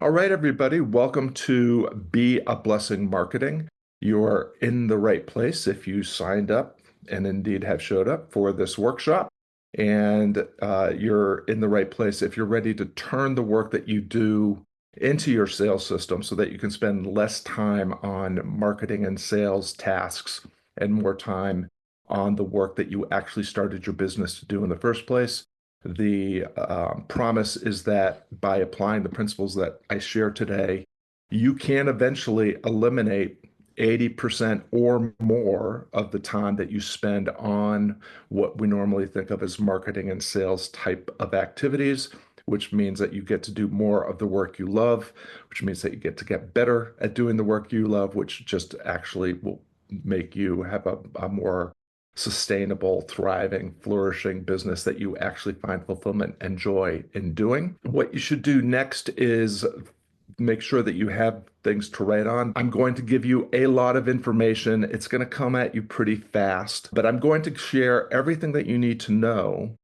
All right, everybody, welcome to Be a Blessing Marketing. You're in the right place if you signed up and indeed have showed up for this workshop. And you're in the right place if you're ready to turn the work that you do into your sales system so that you can spend less time on marketing and sales tasks and more time on the work that you actually started your business to do in the first place. The promise is that by applying the principles that I share today, you can eventually eliminate 80% or more of the time that you spend on what we normally think of as marketing and sales type of activities, which means that you get to do more of the work you love, which means that you get to get better at doing the work you love, which just actually will make you have a more sustainable, thriving, flourishing business that you actually find fulfillment and joy in doing. What you should do next is make sure that you have things to write on. I'm going to give you a lot of information. It's going to come at you pretty fast, but I'm going to share everything that you need to know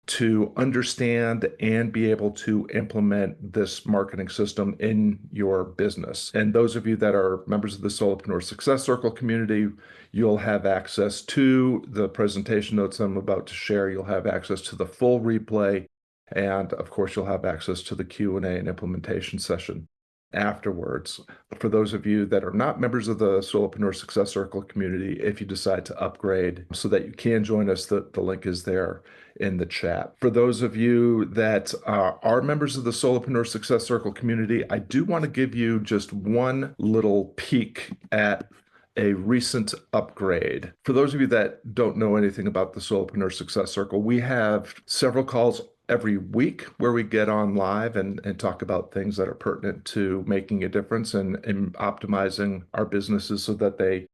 to understand and be able to implement this marketing system in your business. And those of you that are members of the Solopreneur Success Circle community, you'll have access to the presentation notes I'm about to share. You'll have access to the full replay. And of course, you'll have access to the Q&A and implementation session afterwards. For those of you that are not members of the Solopreneur Success Circle community, if you decide to upgrade so that you can join us, the link is there in the chat. For those of you that are members of the Solopreneur Success Circle community, I do want to give you just one little peek at a recent upgrade. For those of you that don't know anything about the Solopreneur Success Circle, we have several calls every week where we get on live and talk about things that are pertinent to making a difference and optimizing our businesses so that they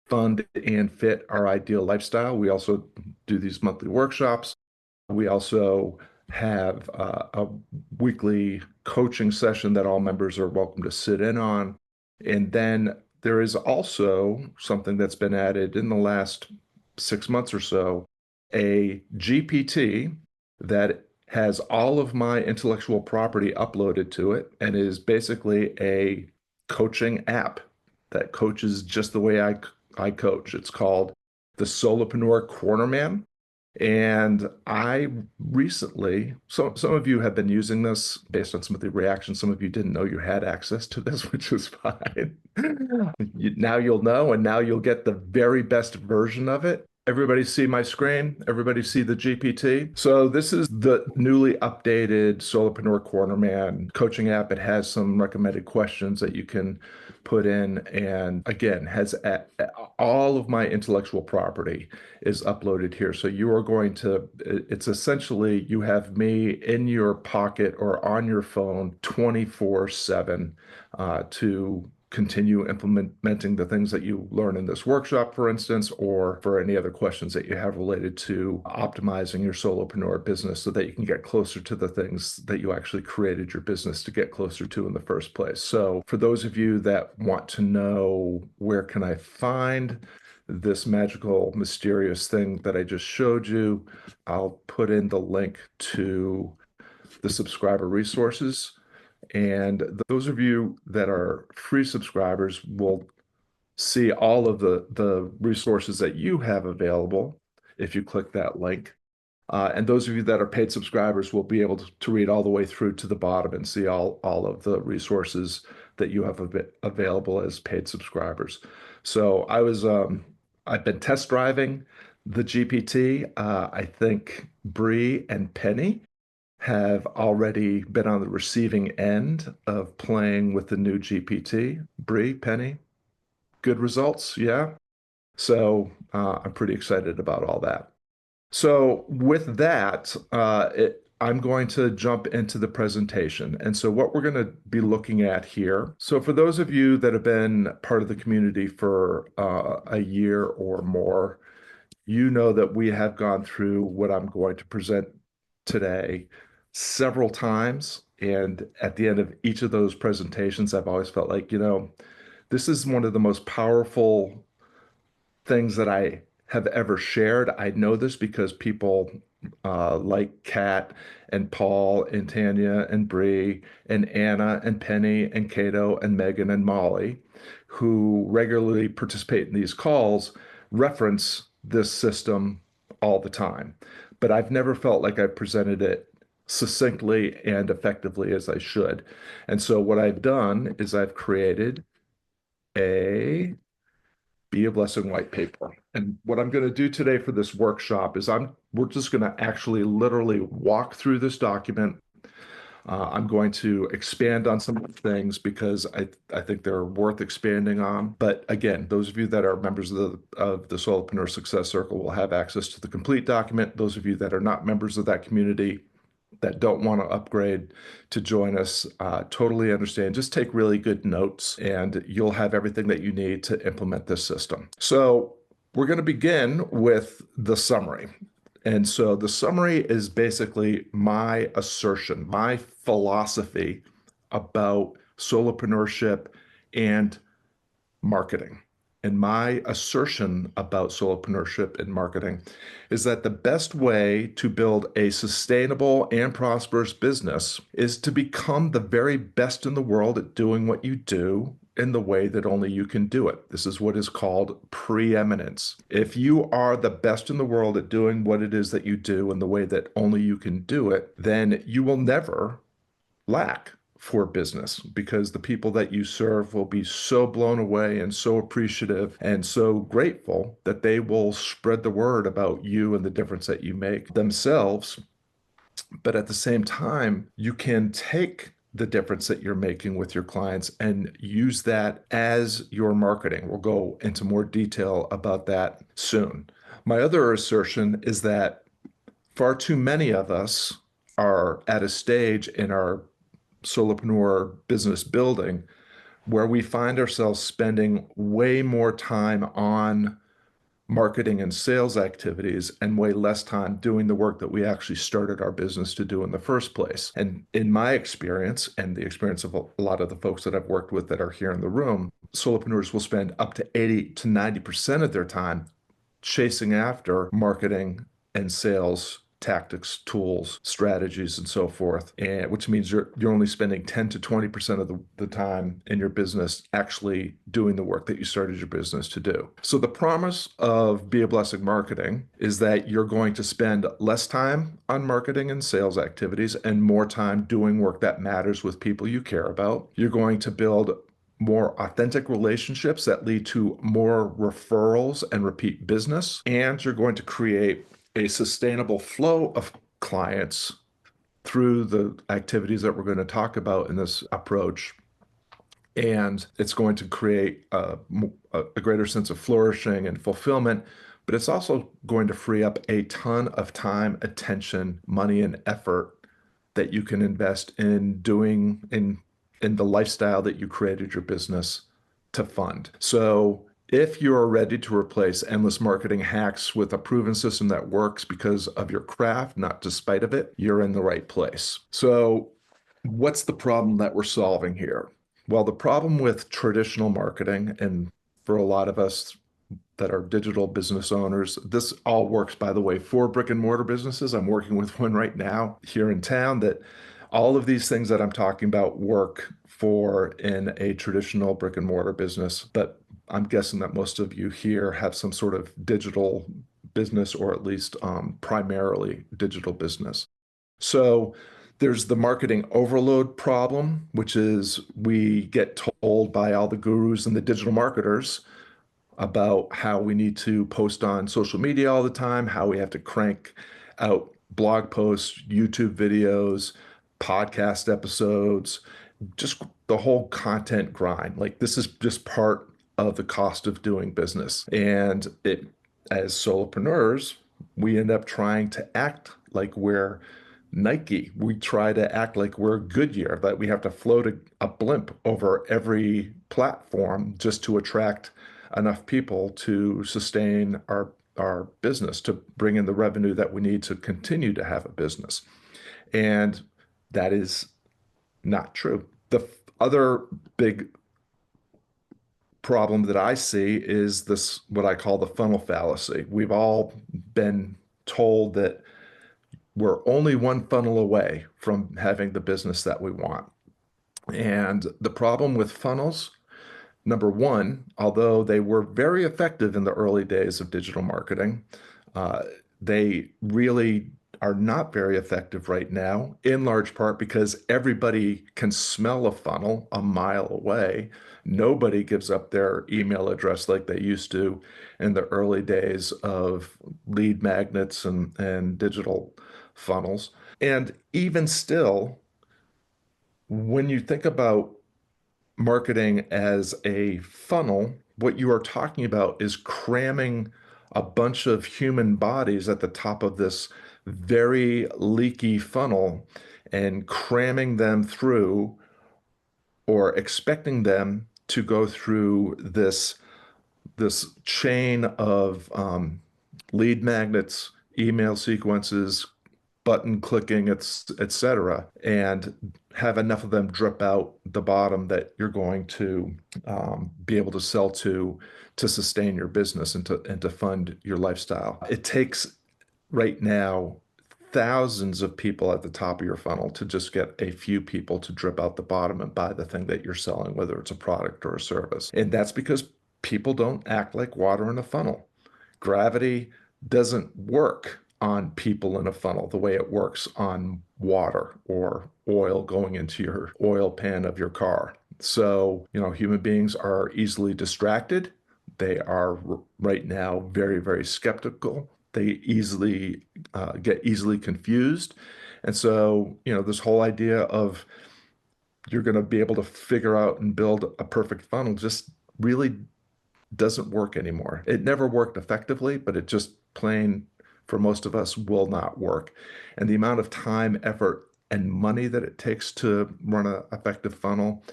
fund and fit our ideal lifestyle. We also do these monthly workshops. We also have a weekly coaching session that all members are welcome to sit in on. And then there is also something that's been added in the last 6 months or so, a GPT that has all of my intellectual property uploaded to it and is basically a coaching app that coaches just the way I coach. It's called the Solopreneur Cornerman. And I recently, some of you have been using this based on some of the reactions. Some of you didn't know you had access to this, which is fine. Now you'll know, and now you'll get the very best version of it. Everybody see my screen? Everybody see the GPT? So this is the newly updated Solopreneur Cornerman coaching app. It has some recommended questions that you can put in, and again, has all of my intellectual property is uploaded here. So you are going to, it's essentially you have me in your pocket or on your phone 24/7 to continue implementing the things that you learn in this workshop, for instance, or for any other questions that you have related to optimizing your solopreneur business so that you can get closer to the things that you actually created your business to get closer to in the first place. So for those of you that want to know where can I find this magical, mysterious thing that I just showed you, I'll put in the link to the subscriber resources. And those of you that are free subscribers will see all of the resources that you have available if you click that link. And those of you that are paid subscribers will be able to read all the way through to the bottom and see all of the resources that you have available as paid subscribers. So I've been test driving the GPT. I think Bree and Penny have already been on the receiving end of playing with the new GPT. Bree, Penny, good results, yeah? So I'm pretty excited about all that. So with that, I'm going to jump into the presentation. And so what we're going to be looking at here. So for those of you that have been part of the community for a year or more, you know that we have gone through what I'm going to present today several times. And at the end of each of those presentations, I've always felt like, this is one of the most powerful things that I have ever shared. I know this because people like Kat and Paul and Tanya and Bree and Anna and Penny and Cato and Megan and Molly, who regularly participate in these calls, reference this system all the time. But I've never felt like I've presented it succinctly and effectively as I should. And so what I've done is I've created a Be a Blessing white paper. And what I'm going to do today for this workshop is we're just going to actually literally walk through this document. I'm going to expand on some things because I think they're worth expanding on. But again, those of you that are members of the Solopreneur Success Circle will have access to the complete document. Those of you that are not members of that community that don't want to upgrade to join us, totally understand. Just take really good notes and you'll have everything that you need to implement this system. So we're going to begin with the summary. And so the summary is basically my assertion, my philosophy about solopreneurship and marketing. And my assertion about solopreneurship and marketing is that the best way to build a sustainable and prosperous business is to become the very best in the world at doing what you do in the way that only you can do it. This is what is called preeminence. If you are the best in the world at doing what it is that you do in the way that only you can do it, then you will never lack for business because the people that you serve will be so blown away and so appreciative and so grateful that they will spread the word about you and the difference that you make themselves. But at the same time, you can take the difference that you're making with your clients and use that as your marketing. We'll go into more detail about that soon. My other assertion is that far too many of us are at a stage in our solopreneur business building where we find ourselves spending way more time on marketing and sales activities and way less time doing the work that we actually started our business to do in the first place. And in my experience, and the experience of a lot of the folks that I've worked with that are here in the room, solopreneurs will spend up to 80 to 90% of their time chasing after marketing and sales tactics, tools, strategies, and so forth, and which means you're only spending 10 to 20% of the time in your business actually doing the work that you started your business to do. So the promise of Be a Blessing Marketing is that you're going to spend less time on marketing and sales activities and more time doing work that matters with people you care about. You're going to build more authentic relationships that lead to more referrals and repeat business. And you're going to create a sustainable flow of clients through the activities that we're going to talk about in this approach. And it's going to create a greater sense of flourishing and fulfillment, but it's also going to free up a ton of time, attention, money, and effort that you can invest in doing in the lifestyle that you created your business to fund. So if you're ready to replace endless marketing hacks with a proven system that works because of your craft, not despite of it, you're in the right place. So what's the problem that we're solving here? Well, the problem with traditional marketing, and for a lot of us that are digital business owners, this all works, by the way, for brick and mortar businesses. I'm working with one right now here in town that all of these things that I'm talking about work for in a traditional brick and mortar business, but I'm guessing that most of you here have some sort of digital business or at least primarily digital business. So there's the marketing overload problem, which is we get told by all the gurus and the digital marketers about how we need to post on social media all the time, how we have to crank out blog posts, YouTube videos, podcast episodes, just the whole content grind. Like this is just part of the cost of doing business. And as solopreneurs, we end up trying to act like we're Nike. We try to act like we're Goodyear, that we have to float a blimp over every platform just to attract enough people to sustain our business, to bring in the revenue that we need to continue to have a business. And that is not true. The other big problem that I see is this, what I call the funnel fallacy. We've all been told that we're only one funnel away from having the business that we want. And the problem with funnels, number one, although they were very effective in the early days of digital marketing, uh, they really are not very effective right now, in large part because everybody can smell a funnel a mile away. Nobody gives up their email address like they used to in the early days of lead magnets and digital funnels. And even still, when you think about marketing as a funnel, what you are talking about is cramming a bunch of human bodies at the top of this very leaky funnel and cramming them through or expecting them to go through this chain of lead magnets, email sequences, button clicking, etc., and have enough of them drip out the bottom that you're going to be able to sell to sustain your business and to fund your lifestyle. It takes right now thousands of people at the top of your funnel to just get a few people to drip out the bottom and buy the thing that you're selling, whether it's a product or a service. And that's because people don't act like water in a funnel. Gravity doesn't work on people in a funnel the way it works on water or oil going into your oil pan of your car. So, human beings are easily distracted. They are right now very, very skeptical. They easily get easily confused. And so, this whole idea of you're going to be able to figure out and build a perfect funnel just really doesn't work anymore. It never worked effectively, but it just plain for most of us will not work. And the amount of time, effort, and money that it takes to run an effective funnel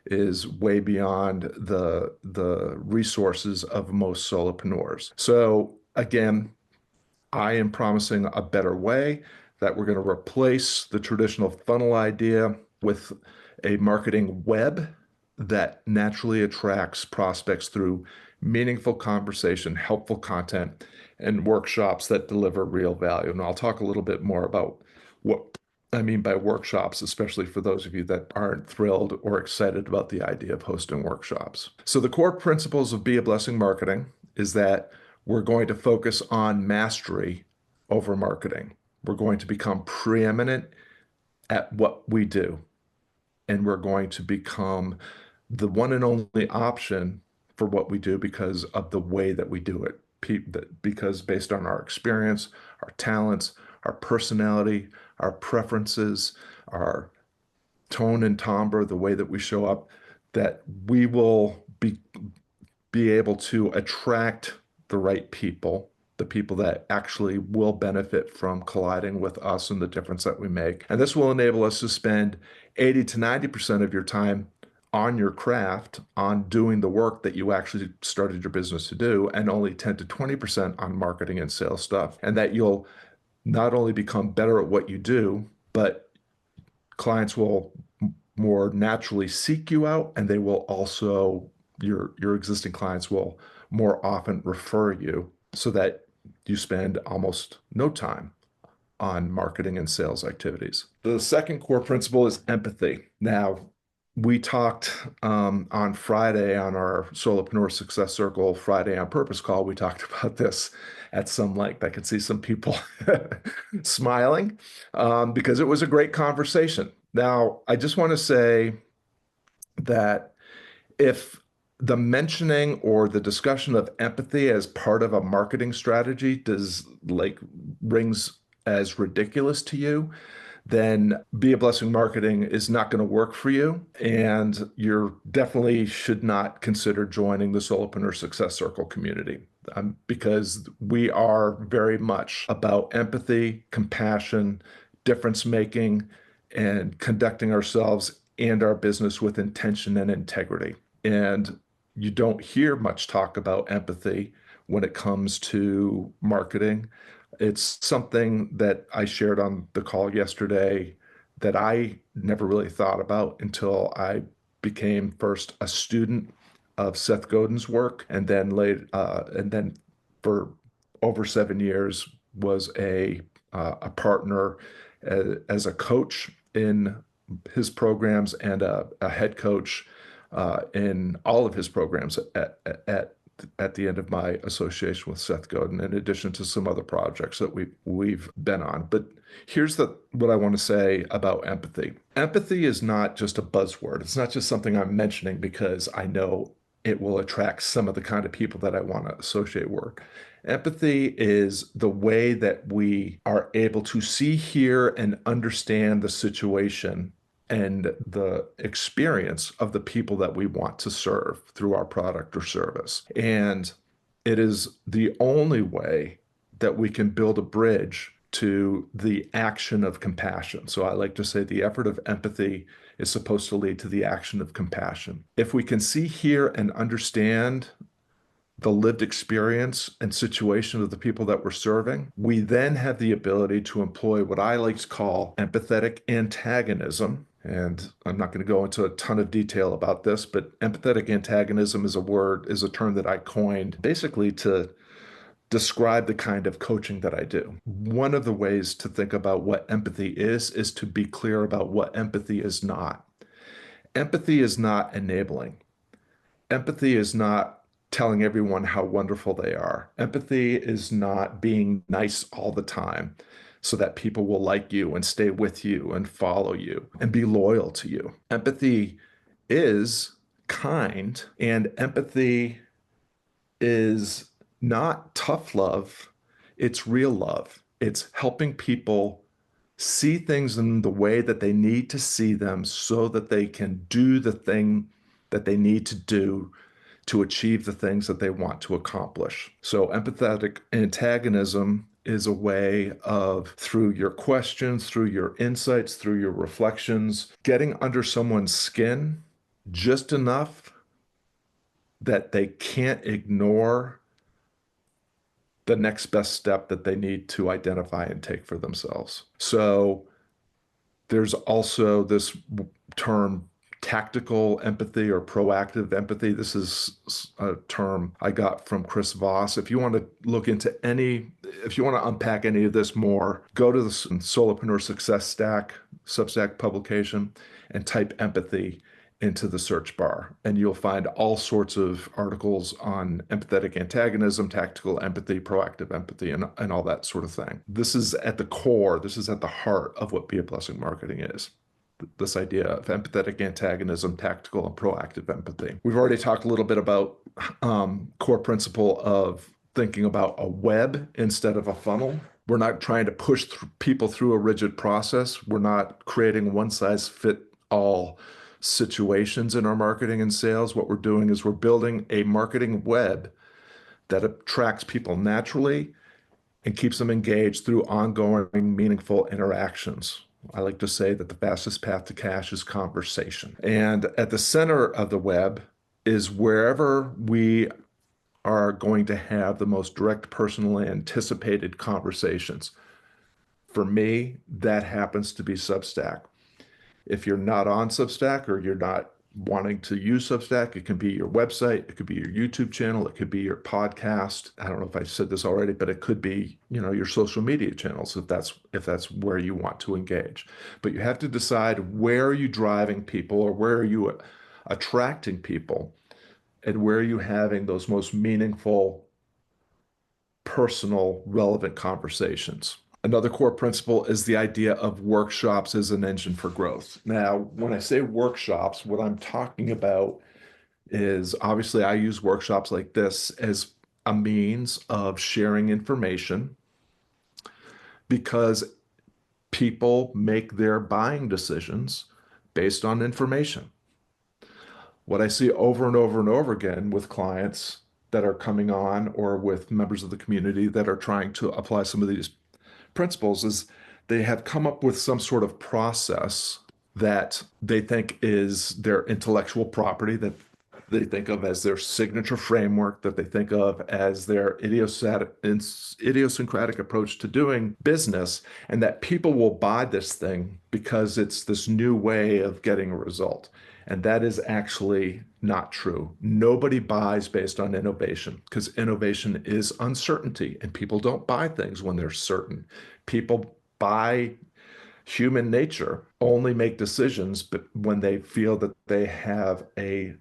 is way beyond the resources of most solopreneurs. So again, I am promising a better way that we're going to replace the traditional funnel idea with a marketing web that naturally attracts prospects through meaningful conversation, helpful content, and workshops that deliver real value. And I'll talk a little bit more about what I mean by workshops, especially for those of you that aren't thrilled or excited about the idea of hosting workshops. So the core principles of Be a Blessing Marketing is that we're going to focus on mastery over marketing. We're going to become preeminent at what we do, and we're going to become the one and only option for what we do because of the way that we do it. Because based on our experience, our talents, our personality, our preferences, our tone and timbre, the way that we show up, that we will be able to attract the right people, the people that actually will benefit from colliding with us and the difference that we make. And this will enable us to spend 80 to 90% of your time on your craft, on doing the work that you actually started your business to do, and only 10 to 20% on marketing and sales stuff. And that you'll not only become better at what you do, but clients will more naturally seek you out, and they will also, your existing clients will more often refer you so that you spend almost no time on marketing and sales activities. The second core principle is empathy. Now, we talked on Friday on our Solopreneur Success Circle Friday on Purpose call. We talked about this at some length. I could see some people smiling because it was a great conversation. Now, I just want to say that if the mentioning or the discussion of empathy as part of a marketing strategy does rings as ridiculous to you, then Be a Blessing Marketing is not going to work for you. And you definitely should not consider joining the Solopreneur Success Circle community because we are very much about empathy, compassion, difference making, and conducting ourselves and our business with intention and integrity. And you don't hear much talk about empathy when it comes to marketing. It's something that I shared on the call yesterday that I never really thought about until I became first a student of Seth Godin's work, and then for over 7 years was a a partner as a coach in his programs and a head coach in all of his programs at the end of my association with Seth Godin, in addition to some other projects that we've been on. But here's what I want to say about empathy. Empathy is not just a buzzword. It's not just something I'm mentioning because I know it will attract some of the kind of people that I want to associate work. Empathy is the way that we are able to see, hear, and understand the situation and the experience of the people that we want to serve through our product or service. And it is the only way that we can build a bridge to the action of compassion. So I like to say the effort of empathy is supposed to lead to the action of compassion. If we can see, hear, and understand the lived experience and situation of the people that we're serving, we then have the ability to employ what I like to call empathetic antagonism. And I'm not going to go into a ton of detail about this, but empathetic antagonism is a term that I coined basically to describe the kind of coaching that I do. One of the ways to think about what empathy is to be clear about what empathy is not. Empathy is not enabling. Empathy is not telling everyone how wonderful they are. Empathy is not being nice all the time so that people will like you and stay with you and follow you and be loyal to you. Empathy is kind, and empathy is not tough love, it's real love. It's helping people see things in the way that they need to see them so that they can do the thing that they need to do to achieve the things that they want to accomplish. So empathetic antagonism is a way of, through your questions, through your insights, through your reflections, getting under someone's skin just enough that they can't ignore the next best step that they need to identify and take for themselves. So there's also this term tactical empathy or proactive empathy. This is a term I got from Chris Voss. If you want to if you want to unpack any of this more, go to the Solopreneur Success Stack Substack publication and type empathy into the search bar, and you'll find all sorts of articles on empathetic antagonism, tactical empathy, proactive empathy, and all that sort of thing. This is at the core, this is at the heart of what Be a Blessing marketing is. This idea of empathetic antagonism, tactical and proactive empathy. We've already talked a little bit about core principle of thinking about a web instead of a funnel. We're not trying to push people through a rigid process. We're not creating one-size-fit-all situations in our marketing and sales. What we're doing is we're building a marketing web that attracts people naturally and keeps them engaged through ongoing, meaningful interactions. I like to say that the fastest path to cash is conversation. And at the center of the web is wherever we are going to have the most direct, personally anticipated conversations. For me, that happens to be Substack. If you're not on Substack or you're not wanting to use Substack, it can be your website, it could be your YouTube channel, it could be your podcast. I don't know if I said this already, but it could be, your social media channels if that's where you want to engage. But you have to decide, where are you driving people, or where are you attracting people, and where are you having those most meaningful, personal, relevant conversations. Another core principle is the idea of workshops as an engine for growth. Now, when I say workshops, what I'm talking about is, obviously, I use workshops like this as a means of sharing information, because people make their buying decisions based on information. What I see over and over and over again with clients that are coming on, or with members of the community that are trying to apply some of these principles, is they have come up with some sort of process that they think is their intellectual property, that they think of as their signature framework, that they think of as their idiosyncratic approach to doing business, and that people will buy this thing because it's this new way of getting a result. And that is actually not true. Nobody buys based on innovation because innovation is uncertainty, and people don't buy things when they're certain. People buy human nature, only make decisions but when they feel that they have a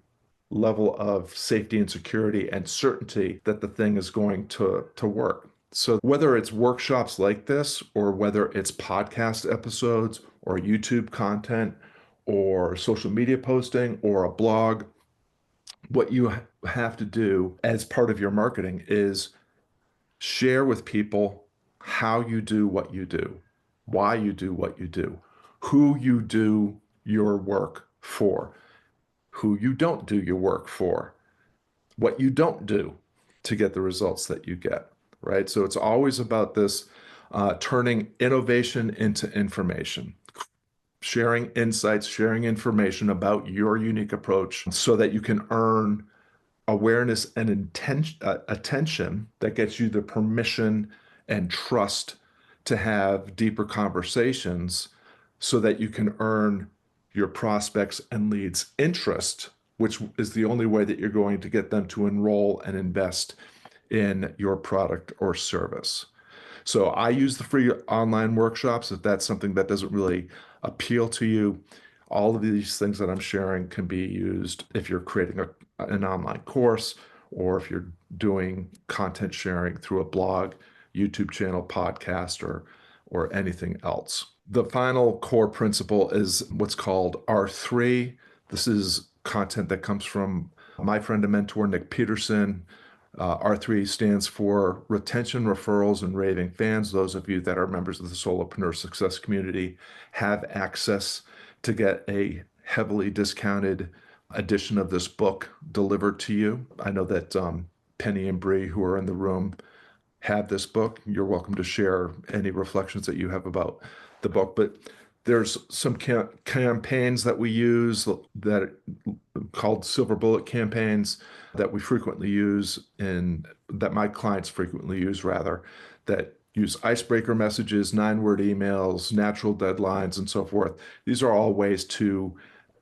level of safety and security and certainty that the thing is going to work. So whether it's workshops like this or whether it's podcast episodes or YouTube content or social media posting or a blog, what you have to do as part of your marketing is share with people how you do what you do, why you do what you do, who you do your work for, who you don't do your work for, what you don't do to get the results that you get, right? So it's always about this turning innovation into information, sharing insights, sharing information about your unique approach so that you can earn awareness and attention that gets you the permission and trust to have deeper conversations so that you can earn your prospects and leads interest, which is the only way that you're going to get them to enroll and invest in your product or service. So I use the free online workshops. If that's something that doesn't really appeal to you, all of these things that I'm sharing can be used if you're creating an online course or if you're doing content sharing through a blog, YouTube channel, podcast, or anything else. The final core principle is what's called R3. This is content that comes from my friend and mentor, Nick Peterson. R3 stands for retention, referrals, and raving fans. Those of you that are members of the Solopreneur Success Community have access to get a heavily discounted edition of this book delivered to you. I know that Penny and Bree, who are in the room, have this book. You're welcome to share any reflections that you have about the book. But there's some campaigns that we use that called silver bullet campaigns that we frequently use and that my clients frequently use rather, that use icebreaker messages, 9-word emails, natural deadlines, and so forth. These are all ways to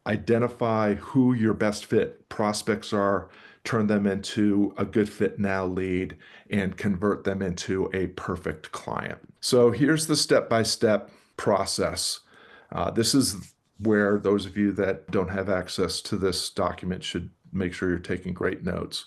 identify who your best fit prospects are, turn them into a good fit now lead, and convert them into a perfect client. So here's the step-by-step process. This is where those of you that don't have access to this document should make sure you're taking great notes.